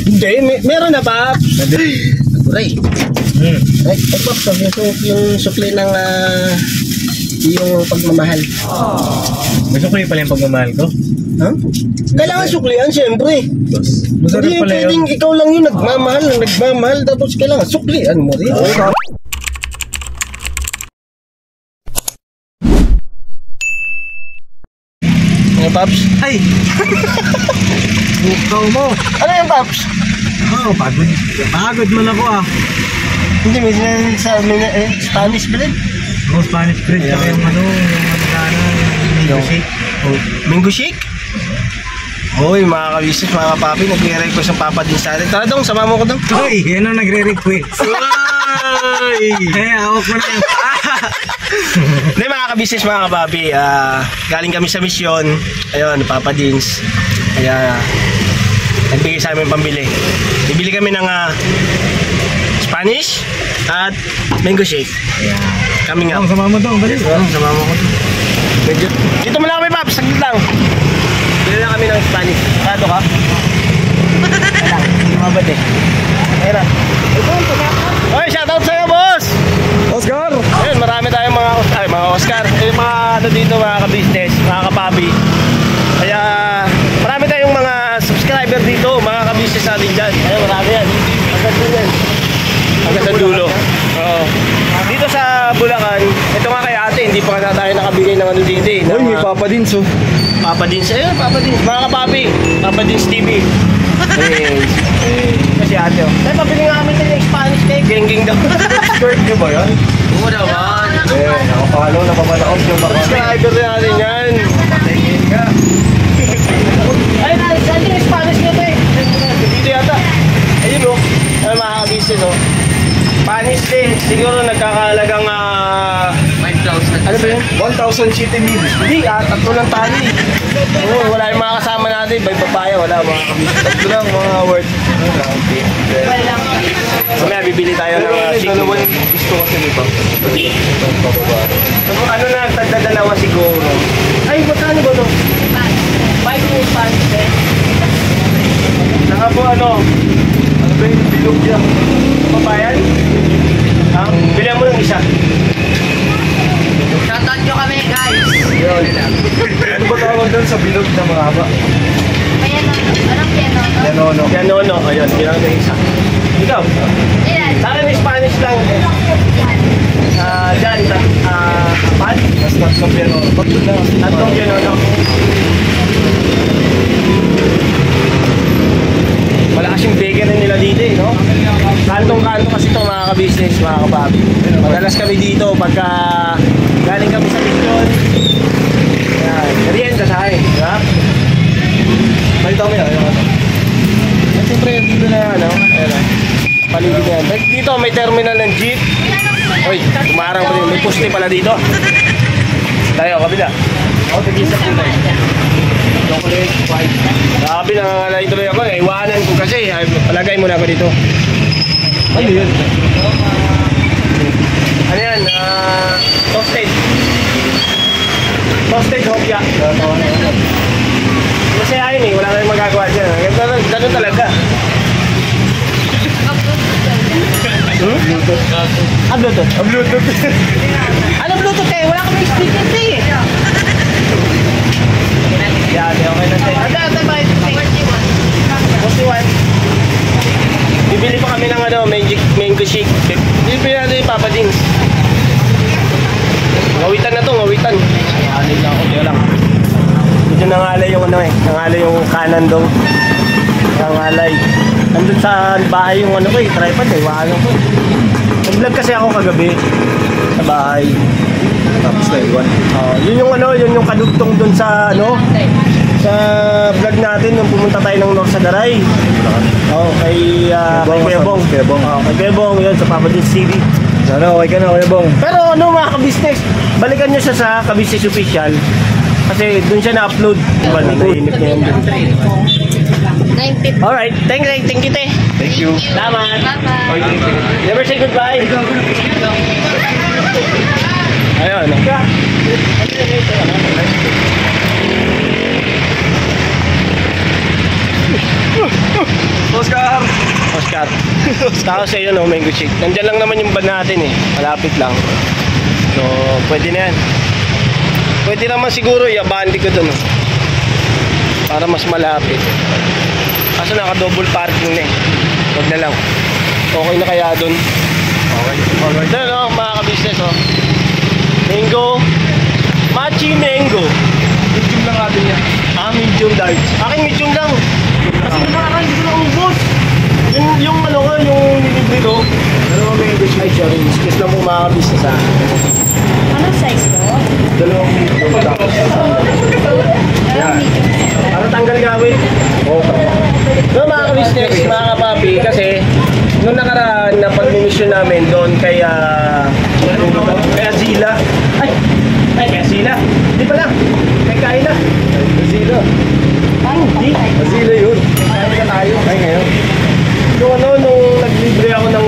Hindi, meron na pa. Aray. Ay, Pops, yung sukli ng yung pagmamahal. May sukli pala yung pagmamahal ko? Huh? Kailangan suklian, siyempre. Hindi yung pwedeng ikaw lang yung nagmamahal, tapos kailangan suklian mo rin. Ano, Pops? Ay! Bukaw mo! Ano yung Pops? Oh, pagod. Pagod man ako Hindi, may sa Spanish bread. Oh, Spanish bread. Saka yung mango shake. Mango shake? Hoy, mga kabisis, mga kapapi, nagre-request ng Papa din sa atin. Tara dong, sama mo ko dong. Hoy, yan ang nagre-request. Hoy! Awak mo na yan. Hindi, mga kabisis, mga kapapi, galing kami sa misyon. Ayun, Papa Dins. Kaya, nagbigay sa amin pambili. Bibili kami ng Spanish at mango shake. Kami nga. Sama mo dong, balik. Sama mo ko. Dito mo lang kami, Paps, saglit lang. Bili lang kami ng Spanish. Kado ka? Kailang, hindi mabad eh. Kaya oy, shoutout sa'yo, boss! Oscar! Ayun, marami tayong mga Oscar. Mga ano dito, mga ka-business, mga kapabi. Kaya, marami tayong mga subscriber dito, mga ka-business natin dyan. Ayun, marami yan. Hanggang dulo yan. Hanggang sa dulo. Oo. Dito sa Bulacan, ito nga kay ate, hindi pa nga tayo nakabigay ng ano dito eh. Uy, may Papa Dins oh. Papa Dins, ayun, Papa Dins. Mga kapabi, Papa Dins TV. Kasi ate oh. Tayo, pabili nga kami tayo ng Spanish cake. Geng-geng daw. Skirt nyo ba yan? Oo naman. Nakapalo, napapalaos yung baka. Subscriber na natin yan. Tingin ka. Ayun, saan yung Spanish nyo tayo? Dito yata. Ayun oh. Ayun, mga kabisis oh. Spanish din. Siguro nagkakalagang 5,000. Ano ba yun? 1,000 city meal. Hindi, tatlo lang tali. Oo, wala yung mga kasama natin. By papaya, wala mga kabisis. Tatlo lang mga words. Mamaya bibili tayo ng chicken. Gusto kasi nito. Ano na, tagdadalawa siguro. Ay, magkano ba ito? 5 yung Spanish eh. Saka po ano ba yung bilog dyan? Papayan? Bilihan mo ng isa. Shoutout nyo kami, guys. Yun. Ano ba tawag doon sa bilog na mahaba? Anong piano? Pianono. Pianono. Ayun, bilihan ng isa. Ikaw? Ilan? Sa akin Spanish lang. Dyan, apat? Mas tatlong pianono. Tatlong pianono. Malakas yung bakery nila dito eh, no? Kantong-kanto kasi itong mga ka-business, mga kapabi. Madalas kami dito pagka galing kami sa mission. Yan, merienda sa akin, di ba? Balita mo yan. At siyempre, dito na ano, ayun, paligid na yan. Dito may terminal ng jeep. Uy, kumarang pa rin, may poste pala dito. Tayo, kabila. Ako, tigisa po na chocolate, white. Grabe, nangangalay tuloy ako. Iwanan ko kasi. Palagay muna ako dito. Ano yun? Ano yan? Toasted. Toasted hopya. Masayahin eh. Wala kayong magagawa dyan. Ganun talaga. Bluetooth. Bluetooth? Bluetooth. Ano Bluetooth eh? Wala kami speaker eh. Yan, okay na tayo. Ate, bakit? 41. Bibili pa kami ng ano, mango shake. Bibili natin yung Papa Dins. Ngawitan na to, ngawitan. Nangalay na ako, yun lang. Medyo nangalay yung ano eh. Nangalay yung kanan daw. Nangalay. Nandun sa bahay yung ano ko eh, tripod eh. Wala ko. Nag-vlog kasi ako kagabi sa bahay. Tapos na iwan. Yun yung ano, yun yung kadugtong dun sa ano, sa vlog natin nung pumunta tayo ng North Sagaray. Kay Bebong. Kay Bebong, yun sa Papa Dins TV. Sana okay ka na, Kuya Bong. Pero ano mga ka-business, balikan nyo siya sa ka-business official. Kasi dun siya na-upload. Diba, nag-iinip niya yun dun. 950. Alright, thank you, te. Thank you. Salamat. Bye-bye. Never say goodbye. Ayun. cut. Tapos ayun o, mango shake. Nandyan lang naman yung van natin eh. Malapit lang. So, pwede na yan. Pwede naman siguro i-abandi ko dun. Para mas malapit. Kaso naka-double parking na eh. Huwag na lang. Okay na kaya dun. Okay. Doon o, mga ka-business o. Mango. Machi mango. Medium lang natin yan. Medium large. Akin medium lang. Kasi naman hindi ko na ubos. Yung ano ko, yung nilibre ko. Dalawang mango shake. Ay, sorry. Excuse lang po mga ka-business ha. Anong size to? Dalawang medium lang. Yan. Para tanggal gawin. Okay. No, mga ka-business, mga kapapi, kasi nung nakaraan na pag-mission namin doon kay Azila. Ay, kay Azila. Hindi pala. Kay Kaila. Azila. Hindi. Azila yun. Kaila na tayo. Ay, ngayon. Nung naglibre ako ng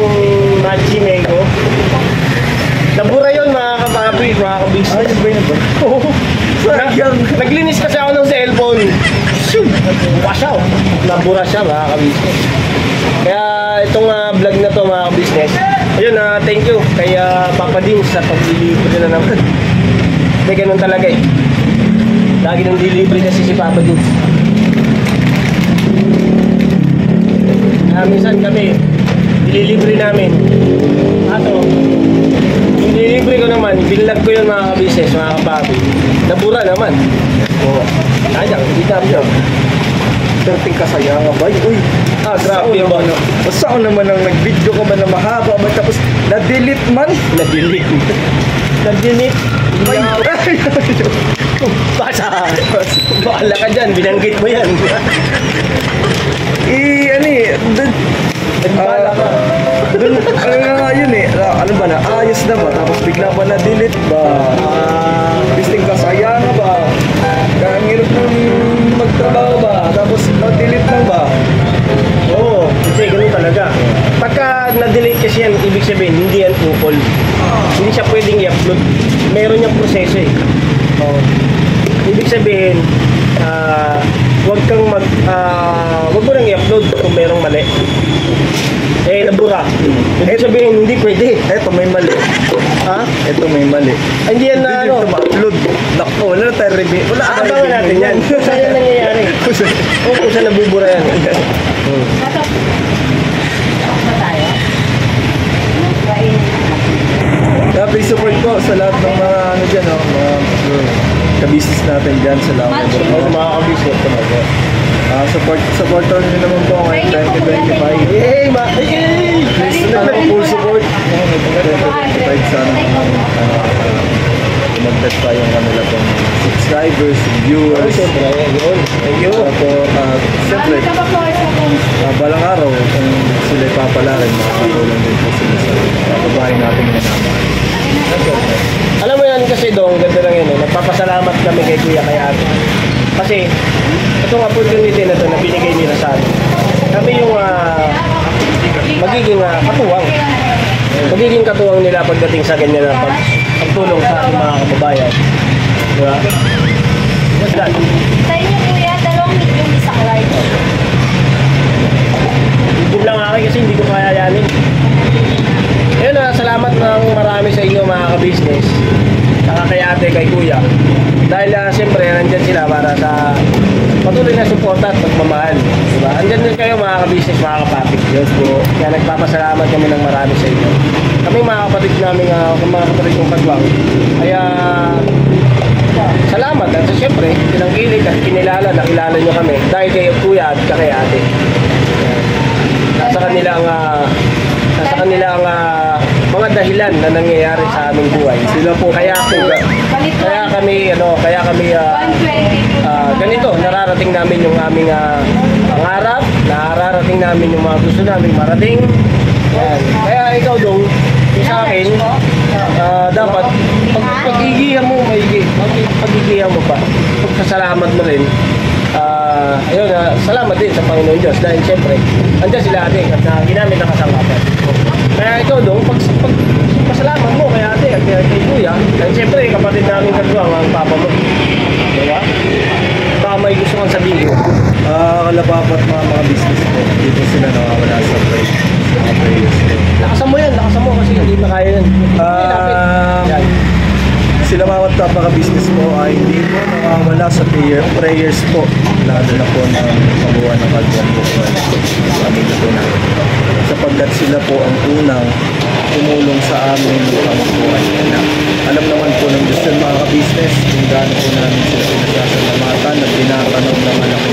Machi Mango, nabura yun mga kapapi, mga ka-business. Ay, ba yun ba? Oo. Naglinis kasi ako ng cellphone. Shoot! Wash out. Nabura siya mga ka-business. Kaya itong vlog na to mga ka-business, ayun, thank you kay Papa Din sa pag-delivery na naman. Hindi, ganun talaga eh. Lagi ng delivery kasi si Papa Din. Minsan kami, delivery namin. Yung delivery ko naman, binlag ko yun mga ka-business, mga kapapi. Nabura naman. Oo. Kaya, hindi tayo. Dating kasaya nga ba? Uy, Grabe yung ano. basta ako naman ang nag-video ka ba na mahaba ba tapos na-delete man? Na-delete. Na-delete. Ay, Basta. Baala ka dyan, binanggit mo yan. Nagbaala ka. Dun, ano nga yun eh, ano ba na, ayos na ba? Tapos bigla ba na-delete ba? Bisting kasaya nga ba? Kaya ang hirap nang magtrabaho ba? Tapos na-delete lang ba? Oo, kasi ganun talaga. Pagka na-delete kasi yan, ibig sabihin, hindi yan upol. Hindi siya pwedeng i-upload. Meron niyang proseso eh. Ibig sabihin, wag mo nang i-upload kung merong mali. Nabura. Ibig sabihin, hindi pwede. Eto may mali. Ha? Eto may mali. Ay, hindi yan na Hindi ano. dito ma-upload. Naku, wala na tayo review. Wala na Abangan natin yan. Kung saan yan nangyayari. Kung saan nabubura yan. Dapat support po sa lahat ng mga ano dyan, mga ka-business natin dyan sa Lawan. Mga ka-business talaga. Supportan nyo naman po ngayong 2025. Hey! Please, full support. 2025 sana umagdag pa yung kanila pong subscribers, viewers. Siyempre, yun. Thank you. Siyempre, balang araw, kung sila ipapalarin, makakatulong din po sila sa babae natin na naman. Alam mo yan kasi dong, ganda lang yun. Nagpapasalamat kami kay Kuya kay Ate. Kasi itong opportunity na ito na binigay nila sa atin. Kami yung magiging katuwang. Magiging katuwang nila pagdating sa ganyan na pagtulong sa ating mga kababayan. Diba? What's that? Sa inyo kuya, dalawang medium isang large. Hindi lang akin kasi hindi ko kayayanin. Ayun salamat ng marami sa inyo mga ka-business. Saka kay Ate, kay Kuya. Dahil siyempre nandyan sila para sa patuloy na suporta at pagmamahal. Diba? Andyan din kayo mga ka-business, mga kapatid. Yes po. Kaya nagpapasalamat kami ng marami sa inyo. Kami mga kapatid namin, mga kapatid kong kagwang. Kaya salamat. At siyempre, pinangkilig at nakilala nyo kami. Dahil kay Kuya at kay Ate. Nasa kanila ang mga dahilan na nangyayari sa aming buhay. Sila po kaya kami ganito, nararating namin yung aming pangarap, nararating namin yung mga gusto namin marating. Yan. Kaya ikaw dong, sa akin, dapat pag-igihan mo, pag-igihan mo pa, pagkasalamat mo rin. Ayun, salamat din sa Panginoon Diyos dahil siyempre andyan sila Ate at ginamit ang kasangkapan. Kaya ikaw dong, pasalamat mo kay Ate at kay Kuya dahil siyempre kapatid namin kagwang ang papa mo. Diba? baka may gusto kang sabihin. Kalapapat mga business po. Dito sila nawawala sa mga prayers po. Lakasan mo yan, lakasan mo kasi hindi na kaya yan. Yan. Sila mga business po ay hindi po nawawala sa prayers po. Lalo na po ng pagbuwan ng kagawang bukuan. Pamilya po namin. Sapagkat sila po ang unang tumulong sa amin upang buhay na. Alam naman po ng Diyos yung mga business kung gaano po namin sila pinasasalamatan at binatanong ng anak ko.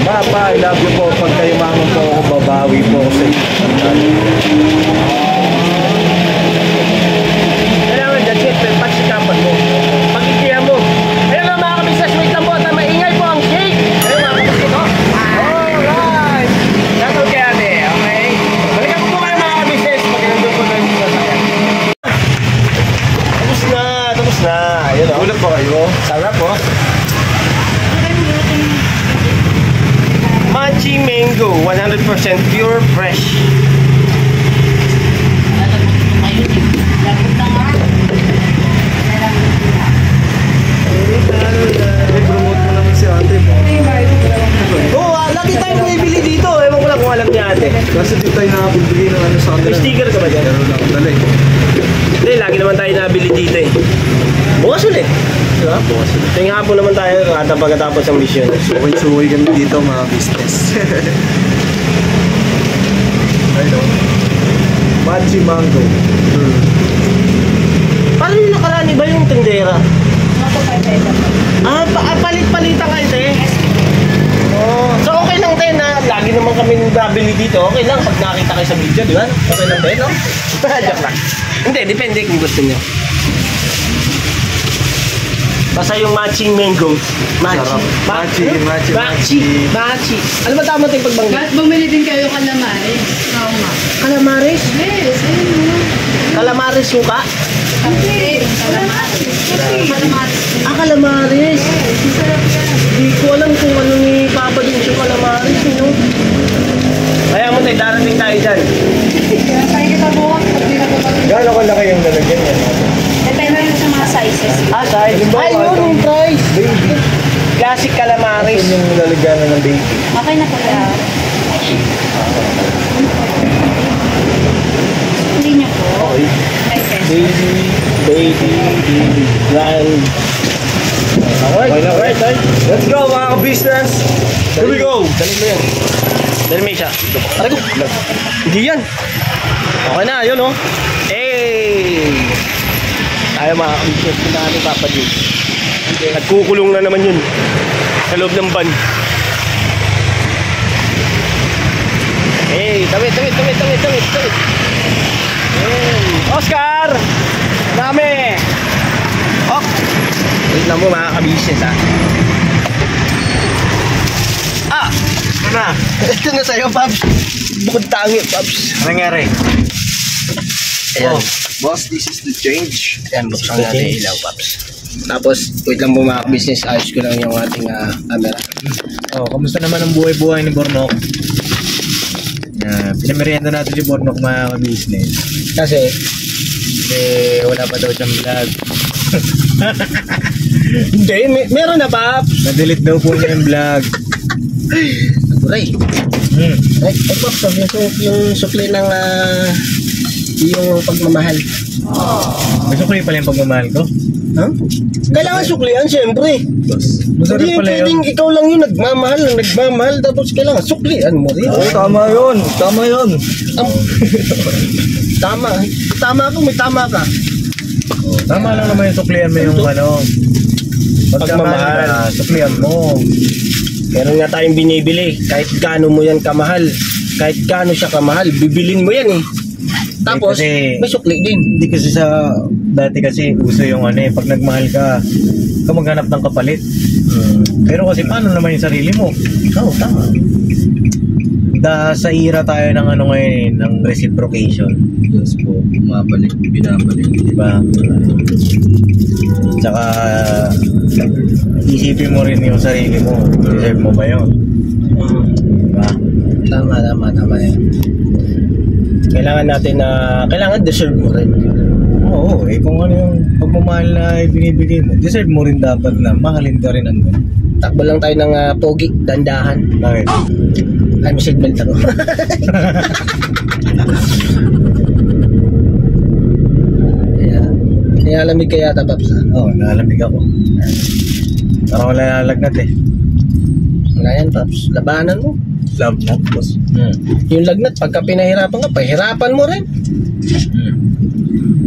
Papa, I love you po. Pag kayo mamang po ako, babawi po ako sa inyo. Kailangan dyan, siyempre, pagsikapan mo. Pag-ikihan mo. Ayun nga mga kabisnes, wait lang po at maingay po ang shake. Ayun mga kabisnes, no? Alright! Shoutout kay ate, okay? Balikan po kayo mga kabisnes. Magandang po tayo sa sayan. Tapos na. Ayun o. Ulat po kayo? Sarap po. Manchi Mango, 100% pure fresh. I-promote mo naman si ate po. Oo, lagi tayo bumibili dito. Ewan ko lang kung alam niya ate. Kasi di tayo nakabibili ng ano sa May kanila. sticker ka ba dyan? Pero lang, dali. Hindi, lagi naman tayo nabili dito eh. Bukas ulit. Diba? Bukas. Tingin hapon naman tayo pagkatapos ng mission. Suwi-suwi kami dito mga business. Ayun. Manchi Mango. Paano yung nakaraan iba yung tindera? Palit-palitan kayo te? Oh, so okay lang tayo na lagi naman kami nabili dito. Okay lang pag nakita kayo sa video, di ba? Okay lang tayo, no? Joke lang. Hindi, depende kung gusto nyo. Basta yung matching mango. Sarap. Machi. Ano ba tama tayong pagbanggit? Bakit bumili din kayo calamares? Oo nga. Calamares? Yes, ayun mo. Calamares yung ka? Calamares. Calamares. Calamares. Masarap yan. Hindi ko alam kung ano ni Papa din yung calamares, no? Kaya mo tayo, darating tayo dyan. Kaya tayo kita bukas pag di na bumalik. Gaano ko laki yung lalagyan niya? Depende rin sa mga sizes. Size? Ay, yun yung price. Classic calamares. Ito yung lalagyan na ng baby. Okay na pala. Hindi niyo po. Okay. Okay. Baby. Grind. Alright. Let's go mga ka-business! Here we go! Dali mo yan. Dali mo isa. Aray ko. Hindi yan. Okay na, yun oh. Hey! Tayo mga kabisnes ko na natin Papa Jun. Nagkukulong na naman yun. Sa loob ng van. Hey! Tawid. Hey! Oscar! Dami! Ok! Wait lang mo mga kabisnes ha. Ito na sa'yo, Paps. Bukod tangi, Paps. Ano nangyari? Ayan. Boss, this is the change. Ayan, buksan natin ilaw, Paps. Tapos, wait lang po mga business. Ayos ko lang yung ating camera. Kamusta naman ang buhay-buhay ni Bornok? Pinamerienda natin si Bornok mga ka-business. Kasi, Wala pa daw siyang vlog. hindi, meron na, Paps. Na-delete daw po niya yung vlog. Aray. Ay, Paps, yung sukli ng yung pagmamahal. May sukli pala yung pagmamahal ko? Huh? Kailangan suklian, siyempre. Masarap Hindi pala yun. pwedeng ikaw lang yung nagmamahal, tapos kailangan suklian mo rin. Oo, tama yun. Tama ako, may tama ka. Tama lang naman yung suklian mo yung Pagmamahal. Suklian mo. Meron nga tayong binibili, kahit gaano mo yan kamahal, kahit gaano siya kamahal, bibilin mo yan eh. Tapos, kasi, may sukli din. Hindi kasi dati kasi uso yung pag nagmahal ka maghanap ng kapalit. Pero kasi paano naman yung sarili mo? Oo, tama. Sa era tayo ng ngayon, ng reciprocation. Yes po, binabalik. Diba? Tsaka, isipin mo rin yung sarili mo. Deserve mo ba yun? Diba? Tama yan. Kailangan natin kailangan deserve mo rin. Oo, kung ano yung pagmamahal na ibinibigay mo, deserve mo rin dapat na mahalin ka rin ang ganun. Takbo lang tayo ng pogi, dandahan. Bakit? Ay, may seatbelt ako. Ayan. Nilalamig kaya yata, Paps. Oo, nalalamig ako. Parang wala nalagnat eh. Wala yan, Paps. Labanan mo. Love na, boss. Yung lagnat, pagka pinahirapan ka, pahirapan mo rin.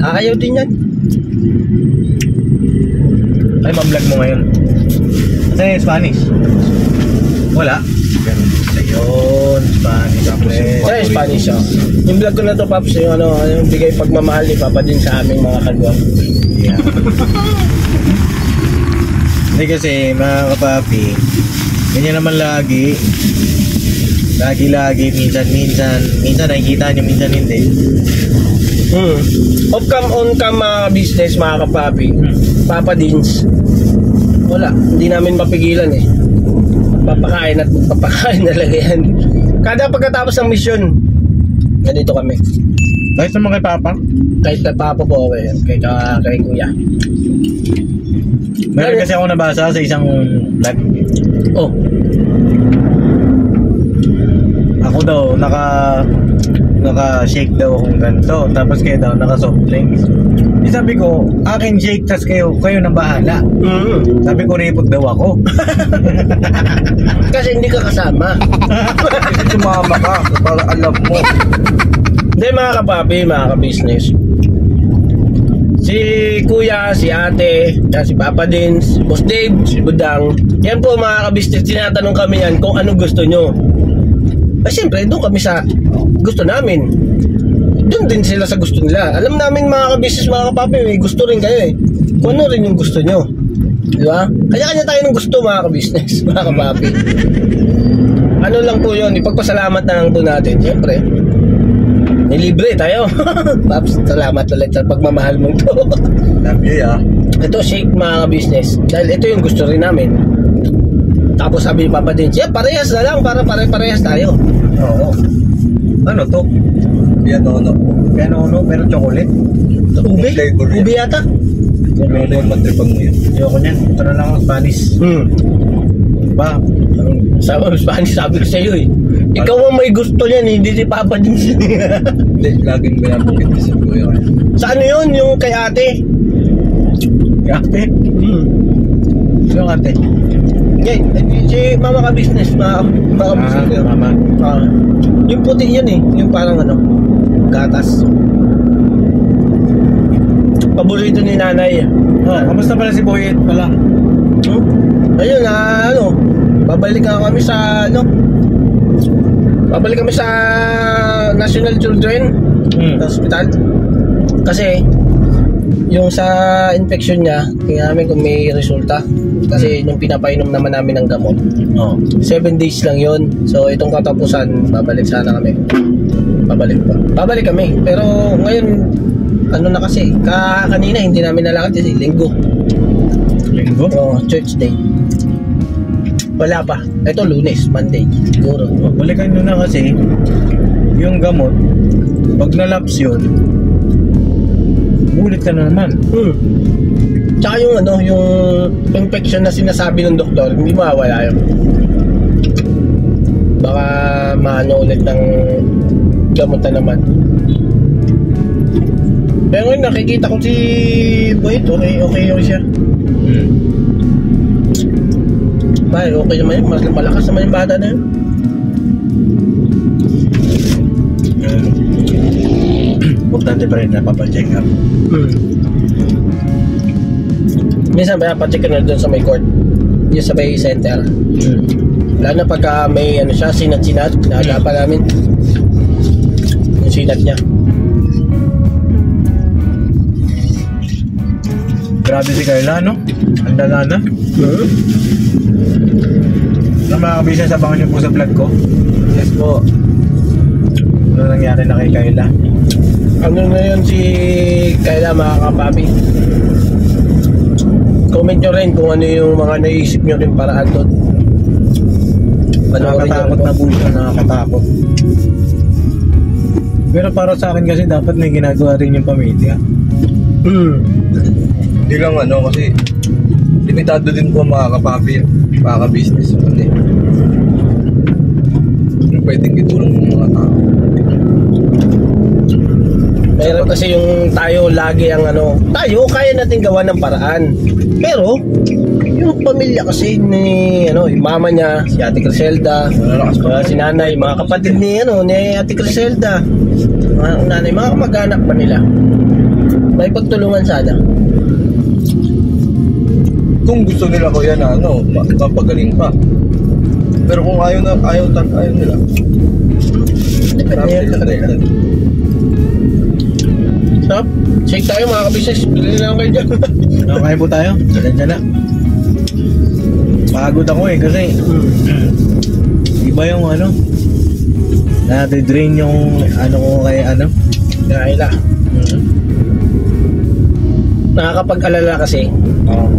Ayaw din yan. Ay, ma-vlog mo ngayon. Saan yung Spanish? Wala. Ayun, Spanish. Kaya Spanish, oh. Yung vlog ko na to, Paps, yung ano, yung bigay pagmamahal ni Papa din sa aming mga kagwang. Yeah. Hindi kasi, mga kapapi, ganyan naman lagi. Lagi, minsan nakikita nyo, minsan hindi. Off-cam, on-cam business, mga kapapi. Papa Dins. Wala, hindi namin mapigilan eh. Papakain at magpapakain talaga yan. Kada pagkatapos ng mission, ganito kami. Kahit naman kay Papa? Kahit kay Papa po, okay. Kay Kuya. Meron kasi ako nabasa sa isang vlog. Oh, Ako daw, naka-shake daw akong ganito. Tapos kayo daw, naka-soft drinks. Di sabi ko, akin shake, tas kayo na bahala. Sabi ko, repot daw ako. kasi hindi ka kasama. Kasi sumama ka para alam mo. Hindi, mga kapapi, mga ka-business. Si Kuya, si Ate, si Papa din, si Boss Dave, si Budang. Yan po, mga ka-business, tinatanong kami yan kung ano gusto nyo. Ay, siyempre, doon kami sa gusto namin. Doon din sila sa gusto nila. Alam namin, mga ka-business, mga kapapi, may gusto rin kayo eh. Kung ano rin yung gusto nyo. Di ba? Kanya-kanya tayo ng gusto, mga ka-business, mga kapapi. Ano lang po yun, ipagpasalamat na lang po natin. Siyempre, nilibre tayo. Paps, salamat ulit sa pagmamahal mong to. Love you, yeah. Ito, shake, mga ka-business. Dahil ito yung gusto rin namin. Tapos sabi ni Papa din, yeah, parehas na lang para pare-parehas tayo. Oo. Ano to? Pianono, pero chocolate. Ube? Flavor yan. Ube yata? Pianono, matripag mo yun. Ayoko niyan. Ito na lang ang Spanish. Ba? Sabi Spanish, sabi ko sa'yo eh. Ikaw ang may gusto niyan, hindi si Papa din. Hindi, laging binabukit ko sa kuya. Sa ano yun? Yung kay ate? Ate? Sino ate? Yeah, si mama ka-business, mama ka-business. Mama. Yung puti yun eh, yung parang ano, gatas. Paborito ni nanay. Kamusta pala si Boyet pala? Ayun na, ano, babalik kami sa, ano, babalik kami sa National Children Hospital. Kasi, yung sa infection niya, tingnan namin kung may resulta. Kasi nung pinapainom naman namin ng gamot, 7 days lang yun. So itong katapusan, babalik sana kami. Babalik kami. Pero ngayon, ano na kasi, kanina hindi namin nalakad kasi linggo. Oo, church day. Wala pa. Ito Lunes, Monday. Siguro. Balikan nyo na kasi yung gamot, pag nalaps yun, ulit ka na naman. Tsaka yung ano, yung infection na sinasabi ng doktor, hindi mawawala yun. Baka maano ulit ng gamot na naman. Pero ngayon nakikita ko si Boyd, okay siya. Bay, okay naman yun, mas malakas naman yung bata na yun. Importante pa rin na papacheck up. Minsan papacheck ka na doon sa may court, yung sa may center. Lalo na pagka may ano siya, sinat-sinat, naagapan namin yung sinat niya. Grabe si Carla, no? Ang dala na. Na mga kabisnes, abangan nyo po sa vlog ko. Yes po. Ano nangyari na kay Carla? Ano na yun si Kayla, mga kapapi? Comment nyo rin kung ano yung mga naisip nyo rin paraan doon. Nakakatakot na po siya, nakakatakot. Pero para sa akin kasi dapat may ginagawa rin yung pamilya. Hindi lang kasi limitado din po mga kapapi, mga ka-business. Yung pwedeng itulong ng mga tao. Pero kasi yung tayo lagi ang tayo kaya natin gawa ng paraan. Pero yung pamilya kasi ni yung mama niya, si Ate Criselda, si nanay, mga kapatid ni Ate Criselda, mga nanay, mga kamag-anak pa nila. May pagtulungan sana. Kung gusto nila ko yan papagaling pa. Pero kung ayaw nila. Depende. Stop. Shake tayo mga ka-business. Bili na lang kayo dyan. Okay po tayo. Diyan na. Pagod ako kasi iba yung na-drain yung ko kay Naila. Nakakapag-alala kasi. Oo.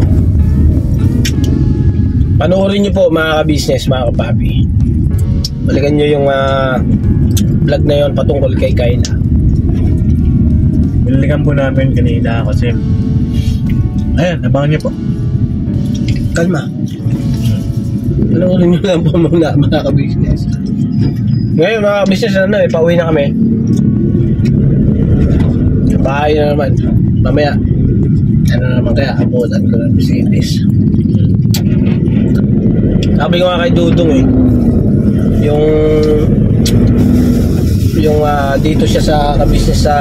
Panoorin niyo po mga ka-business, mga kapapi. Balikan niyo yung vlog na yon patungkol kay Kayla. Nililikan po namin kanina kasi ayan, abangan niyo po. Kalma. Panoorin niyo lang po muna mga ka-business. Ngayon mga ka-business pauwi na kami. Bahay na naman. Mamaya naman kaya abutan ko ng Mercedes. Sabi ko nga kay Dudong yung dito siya sa ka-business sa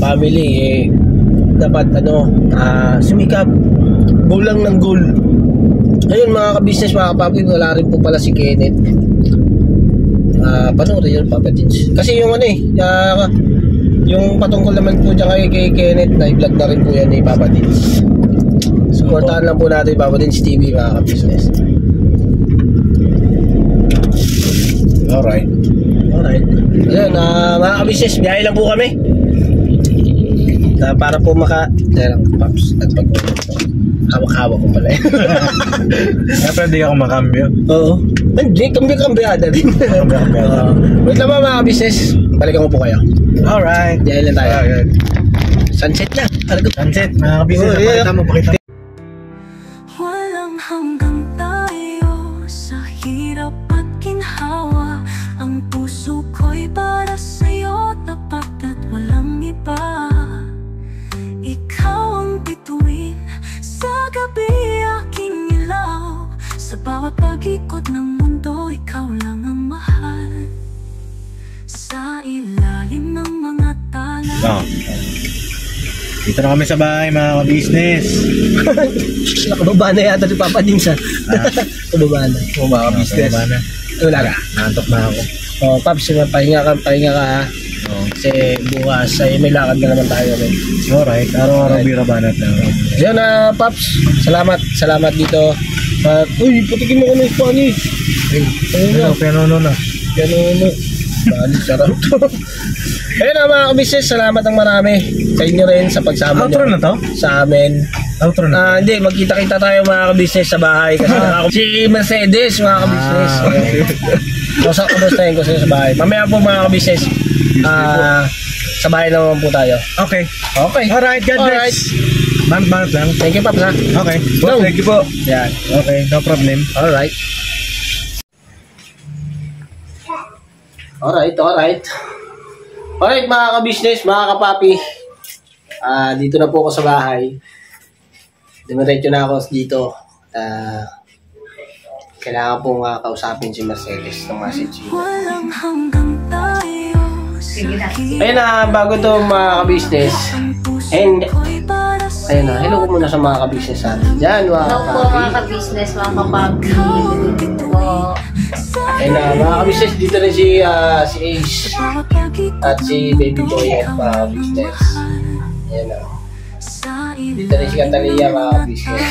family dapat sumikap, goal lang ng goal. Ayun mga ka-business, mga kapapi, wala rin po pala si Kenneth. Panoorin yun Papa Dins kasi yung yung patungkol naman po dyan kay Kenneth na i-vlog na rin po yan ni Papa Dins. Supportahan lang po natin Papa Dins TV mga ka-business. Alright. Ayun, mga ka-business, biyahe lang po kami. Para po Paps, at hawak-hawak ko pala. Kaya pwede ako makambyo. Oo. Hindi, kambyada din. Wait lang mga ka-business, balikan ko po kayo. Alright. Biyahe lang tayo. Alright. Sunset na. Sunset, mga ka-business. Pakita. Walang hanggang tayo sa hirap at ginhawa. Ang puso ko'y para sa'yo, tapat at walang iba. Ikaw ang bituin sa gabi, aking ilaw. Sa bawat pag-ikot ng mundo, ikaw lang ang mahal. Sa ilalim ng mga tala. Dito na kami sa bahay mga ka-business. Nakababa na yata si Papa Dins Kababa na. Mga ka-business. Wala ka. Nantok na ako. Paps, pahinga ka ha. Kasi bukas may lakad na naman tayo rin. Alright, araw-araw birabanat na. Yun Paps, salamat dito. Uy, putikin mo ko ng Spanish. Piano na. Bali, sarap to. Ayun mga ka-business, salamat ng marami sa inyo rin sa pagsama Outro na to? Sa amin. Outro na. Hindi, magkita-kita tayo mga ka-business sa bahay kasi si Mercedes mga ka-business. Kamustahin ko sa bahay. Mamaya po mga ka-business. Sa bahay naman po tayo. Okay. Alright, God bless. Banat lang. Thank you, Paps ha. Okay. Go. Thank you po. Yan. Okay, no problem. Alright, mga ka-business, mga kapapi. Dito na po ako sa bahay. Dumiretso na ako dito. Kailangan pong kausapin si Mercedes ng message. Walang hanggang tayo sa Ayun bago to mga ka-business. And ayun hello ko muna sa mga ka-business natin. Diyan mga Hello po kapapi. mga ka-business, mga kapapi. Po. Ayun mga ka-business, dito rin si Ace at si Baby Boy at mga ka-business. Ayun dito rin si Catalia mga ka-business.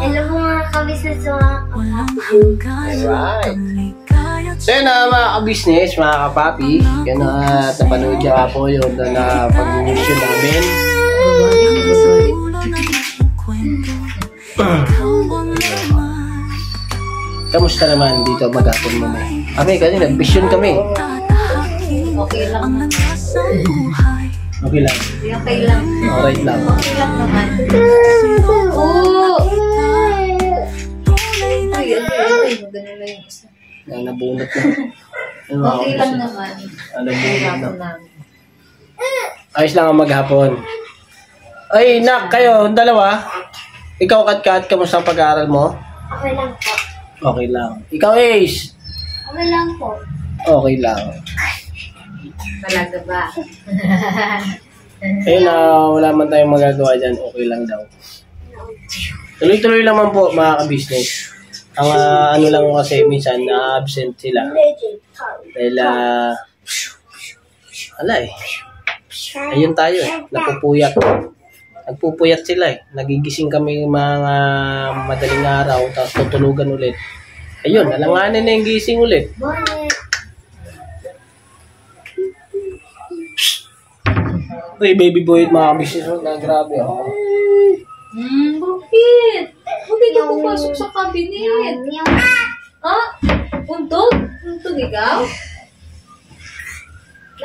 Hello po mga ka-business, mga Alright. So yun mga ka-business, mga kapapi. Yan at napanood niya po yun na pag-mission namin. Kamusta naman dito maghapon mo? Kami kasi nag-vision kami. Okay lang. sa buhay. Okay lang. Okay lang. Alright lang. Okay lang naman. Oo! Tunay na Ay, maganda na yung isa. Nabunot na. Okay lang naman. Nabunot na. Hapon namin. Ayos lang ang maghapon. Ay, nak, kayo, dalawa. Ikaw, Kat, kamusta ang pag-aaral mo? Okay lang po. Okay lang. Ikaw, Ace. Okay lang po. Okay lang. Talaga ba? Ayun na, wala man tayong magagawa dyan. Okay lang daw. Tuloy-tuloy naman po, mga ka-business. Ang ano lang kasi, minsan na-absent sila. Dahil, ayun tayo eh. Napupuyat. Nagpupuyat sila eh. Nagigising kami mga madaling araw, tapos tutulugan ulit. Ayun, alanganin na yung gising ulit. Uy, baby boy, mga business na grabe ako. Bakit? Bakit ka pumasok sa cabinet? Ha? Untog? Untog ikaw?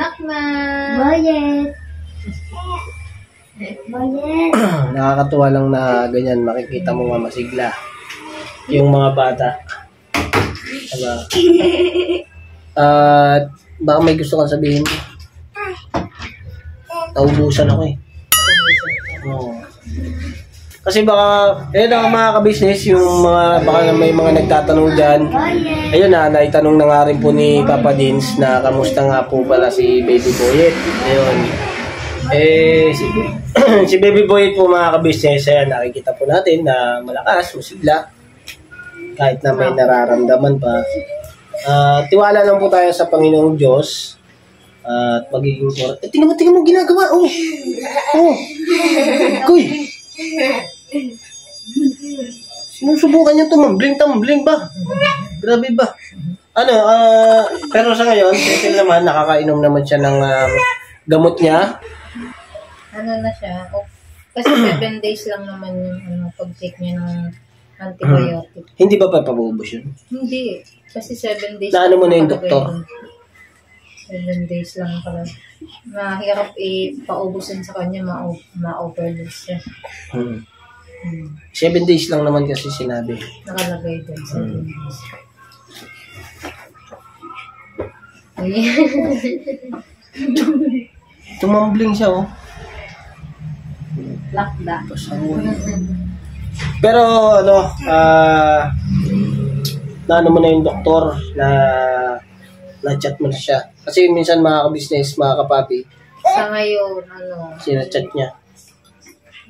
Nakman! Bayet! Bayet! Nakakatuwa lang na ganyan, makikita mo nga masigla. Yung mga bata. Diba? At baka may gusto kang sabihin mo. Naubusan ako eh. Oo. Kasi baka, ayun ang mga ka-business, yung mga, baka may mga nagtatanong dyan. Ayun na, naitanong na nga rin po ni Papa Dins na kamusta nga po pala si Baby Boyet. Ayun. Si Baby Boyet po mga ka-business, ayan, nakikita po natin na malakas, masigla. Kahit na may nararamdaman pa. Tiwala lang po tayo sa Panginoong Diyos. At magiging tingnan mo ginagawa. Oh. Kuy. Sinusubukan niya tumambling ba? Grabe ba? Pero sa ngayon, Cecil naman, nakakainom naman siya ng gamot niya. Ano na siya? Kasi 7 days lang naman yung pag-take niya ng antibiotic. Hindi ba papabubos yun? Hindi. Kasi 7 days. Naano mo na yung doktor? 7 days lang pala. Mahirap paubusin sa kanya, ma-overdose siya. 7 days lang naman kasi sinabi. Nakalagay doon 7 days. Tumambling siya, oh. Lakda. Pero, naano mo na yung doktor na chat mo na siya. Kasi minsan mga ka-business, mga kapapi, Sa ngayon, sinachat niya.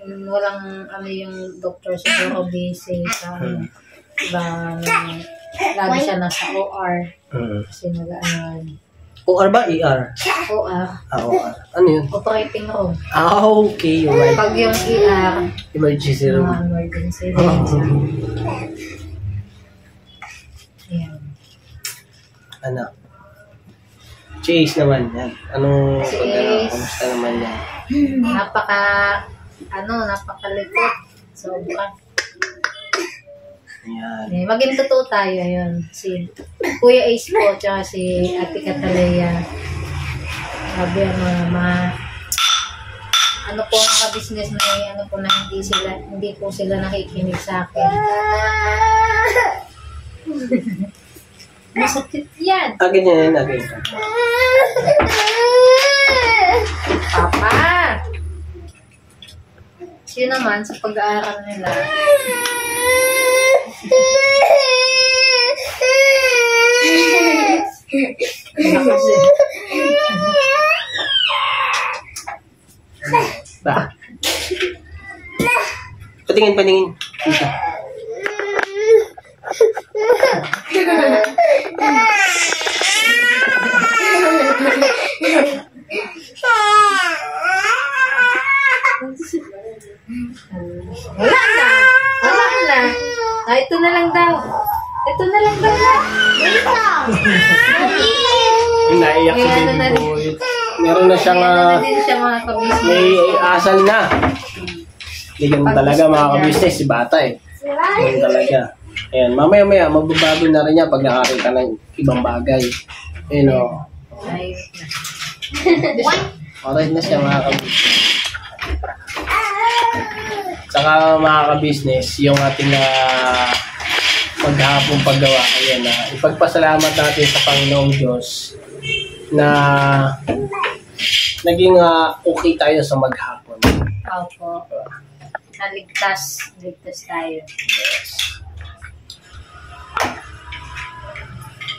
walang yung doctor siguro busy sa lagi siya nasa OR. Kasi OR ba? ER? OR. OR. Ano yun? Operating room. Okay, right. Pag yung ER, Emergency room. emergency room. Ayan. Ano? Chase naman yan. Anong Si pagkano? Ace. Kamusta naman yan? Napakalikot. Sobra. Yan. Maging totoo tayo yun. Si Kuya Ace po, tsaka si Ate Catalea. Sabi ano po mga business na po na hindi po sila nakikinig sa akin. Masakit yan. Agin yan, agin. Papa! Siya naman sa pag-aaral nila. Ba? Patingin. Dito. Wala na. Ito na lang daw. Naiyak si May ano na Baby din. Boy. Meron na siyang Din siya mga kabisnes. may asal na. Ganyan talaga mga ka-business, si bata eh. Ganyan talaga. Ayan, mamaya magbabago na rin niya pag nakakita ng ibang bagay. Ayun o. Ayun na. Alright na siya mga kabisnes. Saka mga kabisnes, yung ating maghapong paggawa. Ayan na. Ipagpasalamat natin sa Panginoong Diyos na naging okay tayo sa maghapon. Opo. Ligtas tayo.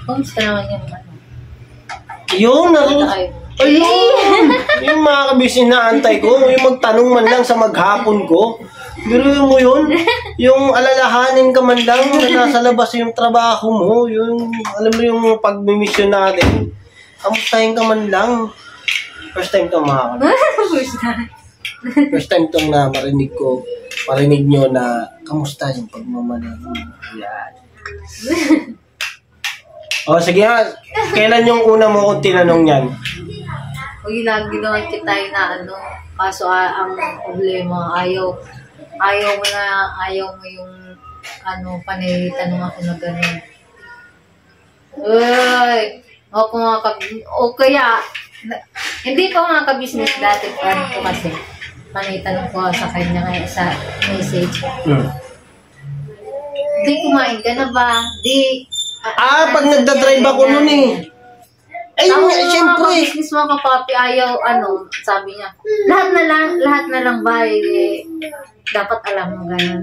Kumusta naman yung ano? Yung ayun! Yung mga kabisnes na antay ko, yung magtanong man lang sa maghapon ko. Pero mo yun, yung alalahanin ka man lang na nasa labas yung trabaho mo, yung, alam mo yung pag-mission natin, kamustahin ka man lang. First time to mga kabisnes. First time tong na marinig nyo na kamusta yung pagmamaneho. Yan. O sige nga, kailan yung una mo kung tinanong yan? Uy, lagi naman kita na ano, kaso ang problema, ayaw mo yung ano, tanong ako na gano'n. Uy, o kaya, hindi ko mga kabisnes dati, parang ko kasi, tanong ko sa kanya kaya sa message. Di, kumain ka na ba? Di, pag nagdadrive ako nun eh. Ay, siyempre. Mga business mga kapapi, ayaw, ano, sabi niya, lahat na lang ba, dapat alam mo ganun.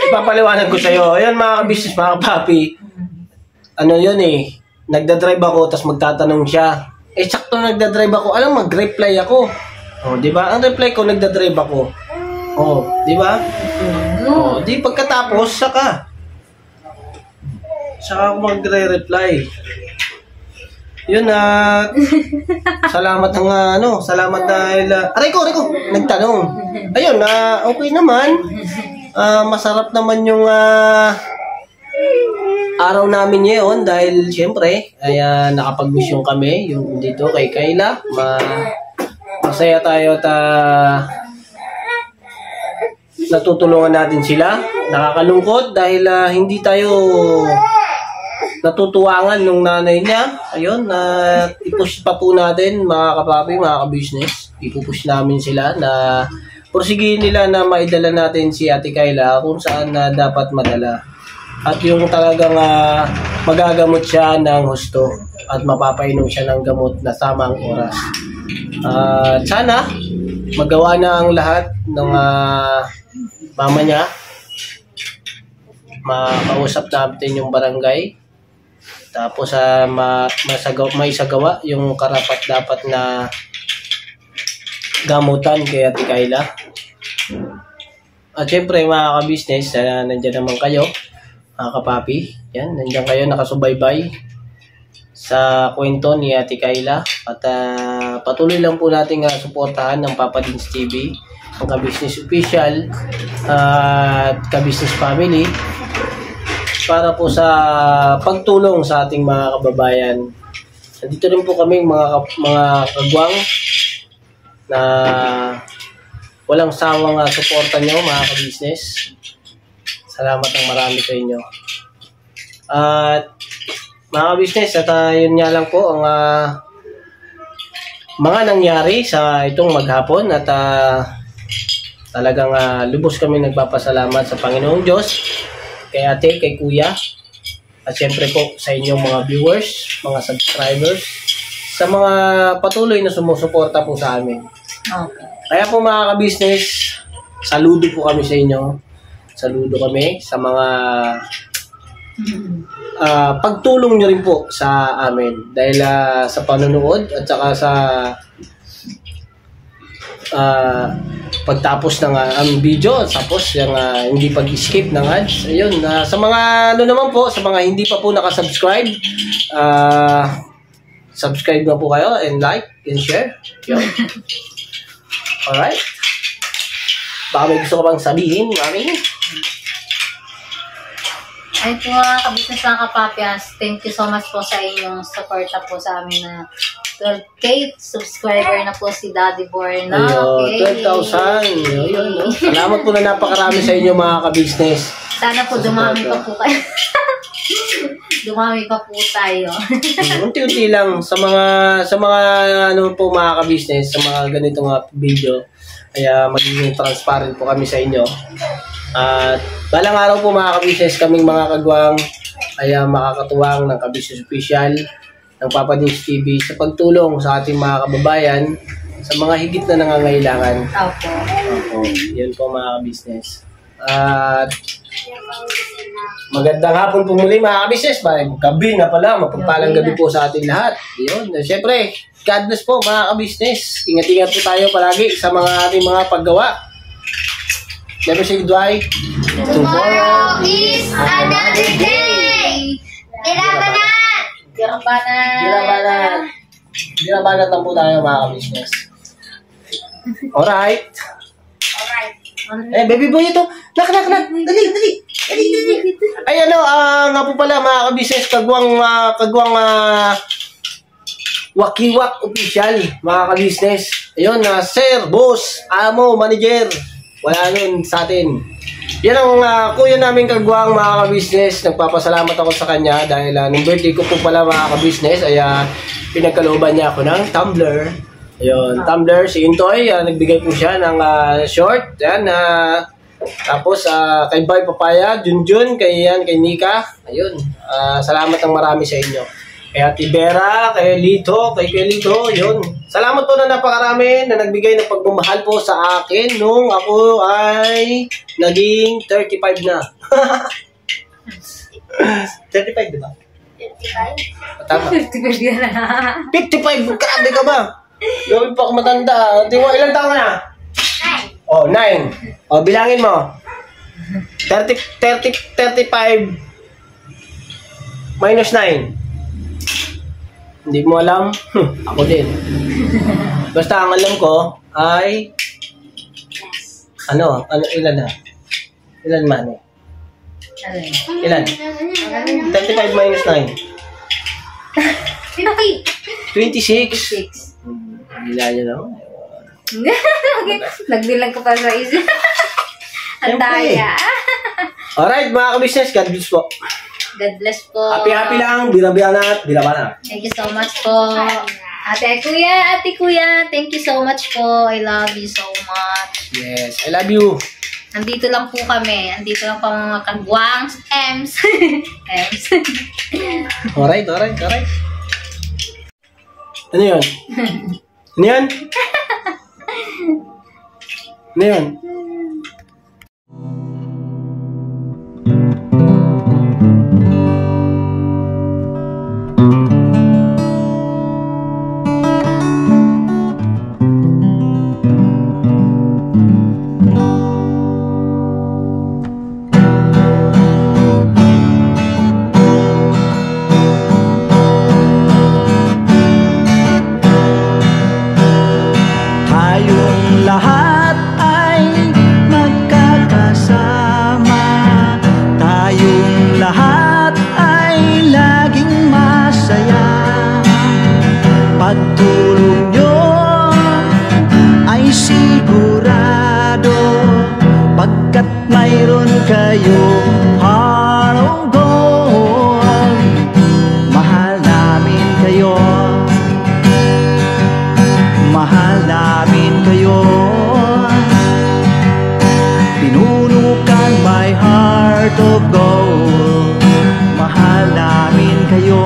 Ipapaliwanag ko sa'yo. Ayan mga business, mga kapapi. Ano yun eh, nagdadrive ako, tapos magtatanong siya. Sakto nagdadrive ako, alam, mag-reply ako. Di ba? Ang reply ko, nagdadrive ako. Di ba? Di pagkatapos, saka ako magre-reply. Yun salamat salamat dahil aray ko nagtanong. Ayun okay naman. Masarap naman yung araw namin ngayon dahil siyempre ay nakapag-mission kami yung dito kay Kayla. Masaya tayo at natutulungan natin sila. Nakakalungkot dahil hindi tayo natutuwangan nung nanay niya. Ayun, i-push pa po natin mga kapapi, mga kabisnes. I-push namin sila na porsigihin nila na maidala natin si Ate Kayla kung saan na dapat madala. At yung talagang magagamot siya ng husto at mapapainom siya ng gamot na tamang oras. Sana magawa na ang lahat ng mama niya. Makausap natin yung barangay. Tapos maisagawa yung karapat-dapat na gamutan kay Ate Kayla. At syempre mga ka-business, nandiyan naman kayo, mga kapapi. Yan, nandiyan kayo nakasubaybay sa kwento ni Ate Kayla. At patuloy lang po natin suportahan ng Papa Dins TV, ang ka-business official at ka-business family, para po sa pagtulong sa ating mga kababayan. Nandito rin po kami mga kagwang na walang sawang suporta nyo mga ka-business. Salamat ng marami sa inyo. At mga ka-business, at yun nga lang po ang mga nangyari sa itong maghapon at talagang lubos kami nagpapasalamat sa Panginoong Diyos, kay ate, kay kuya, at syempre po sa inyong mga viewers, mga subscribers, sa mga patuloy na sumusuporta po sa amin. Okay. Kaya po mga ka-business, saludo po kami sa inyo. Saludo kami sa mga pagtulong nyo rin po sa amin. Dahil sa panonood at saka sa pagtapos ng video, tapos yung hindi pag-skip ng ads. Ayun, sa mga naman po, sa mga hindi pa po nakasubscribe, subscribe na po kayo and like and share. Yun. Alright. Baka may gusto ko bang sabihin, mami? Ay po mga kabisnes mga kapapias, thank you so much po sa inyong suporta po sa amin na 12K subscriber na po si Daddy Borna. Ayun, 12,000. Ayun, no? Salamat po na napakarami sa inyo mga ka-business. Sana po dumami pa po kayo. dumami pa po tayo. Unti-unti lang sa mga ano po mga ka-business, sa mga ganitong video. Kaya magiging transparent po kami sa inyo. At balang araw po mga ka-business, kaming mga kagwang kaya makakatuwang ng Ka-Business Official ng Papa Dins TV sa pagtulong sa ating mga kababayan sa mga higit na nangangailangan. Opo. Opo, yun po mga ka-business. At magandang hapon po muli mga ka-business. Gabi na pala, mapagpalang gabi po sa ating lahat. Yun, siyempre, God bless po mga ka-business. Ingat-ingat po tayo palagi sa mga ating mga paggawa. Never say goodbye. Tomorrow is another day. Dirabanat! Dirabanat! Dirabanat lang po tayo mga ka-business. Alright. Eh, baby boy ito. Nak. Dali. Ay, ano, nga po pala mga ka-business, kagwang Wakiwak Official, mga ka-business. Ayun, sir, boss, amo, manager. Wala nun sa atin. Yan ang kuya namin kagwang mga ka-business. Nagpapasalamat ako sa kanya dahil nung birthday ko po pala mga ka-business ay pinagkalooban niya ako ng tumbler. Ayun, tumbler, si Intoy, nagbigay po siya ng short. Yan, tapos kay Bay Papaya, Junjun, kay Nika. Ayun, salamat ng marami sa inyo. Kay Ate Vera, kay Lito, yun. Salamat po na napakarami na nagbigay ng pagmamahal po sa akin nung ako ay naging 35 na. 35, di ba? 55? Tama. 55, grabe ka ba? Gawin pa ako matanda. Ilang taon ka na? 9. Oh, 9. Oh, bilangin mo. 35 minus 9. Hindi mo alam? Ako din. Basta ang alam ko ay ilan na? Ilan man eh? Ilan? 35 minus 9. 26. Bila nyo naman. Nagbilang ko pa sa isip. Ang daya. Alright mga ka-business, God bless po. God bless po. Happy lang, birabanat. Thank you so much po. Ate kuya, thank you so much po. I love you so much. Yes, I love you. Andito lang po kami. Andito lang po mga kagwangs. Ems. Alright. Ano yun? Ano yun? Tayong lahat ay magkakasama. Tayong lahat ay laging masaya. Pagtulong nyo ay sigurado, pagkat mayroon kayong heart of gold. Mahal namin kayo. Mahal namin kayo. Pinuno kang my heart of gold. Mahal namin kayo.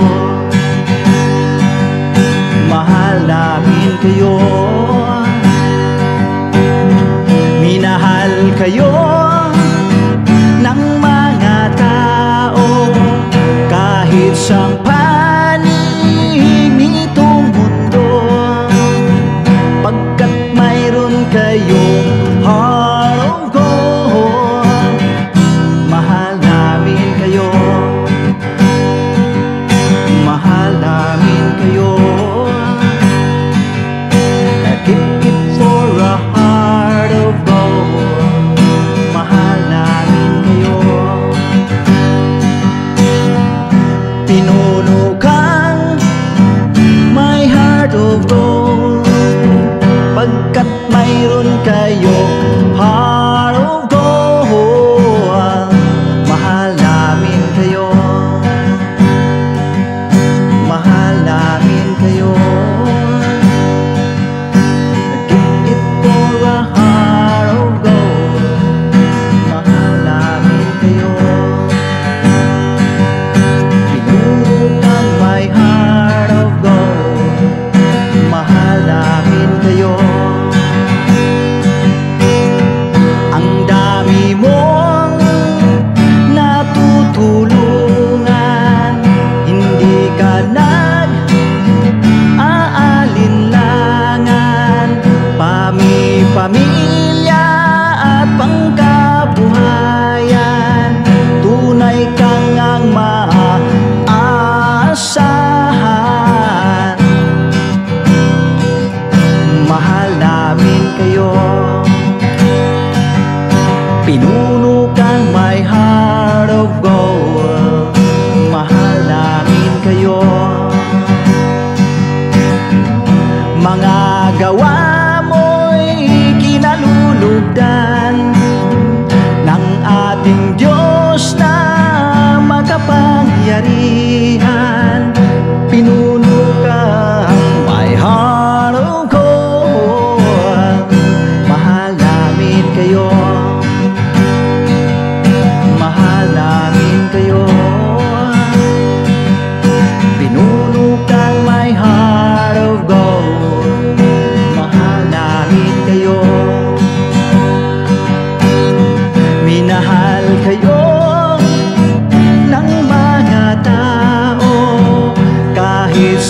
Mahal namin kayo. Minahal kayo ng mga tao kahit sang panig nitong mundo. Pagkat mayroon kayong heart of gold. Mahal namin kayo. Mahal namin kayo. Keep it for a heart of gold. Mahal namin kayo. Pinuno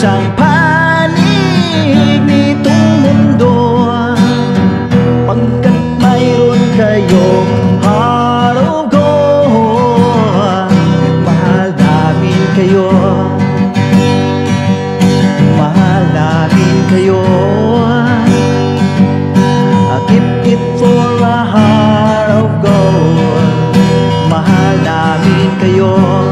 isang panig nitong mundo, pagkat mayroon kayong heart of gold. Mahal namin kayo, mahal namin kayo. I keep it for a heart of gold. Mahal namin kayo.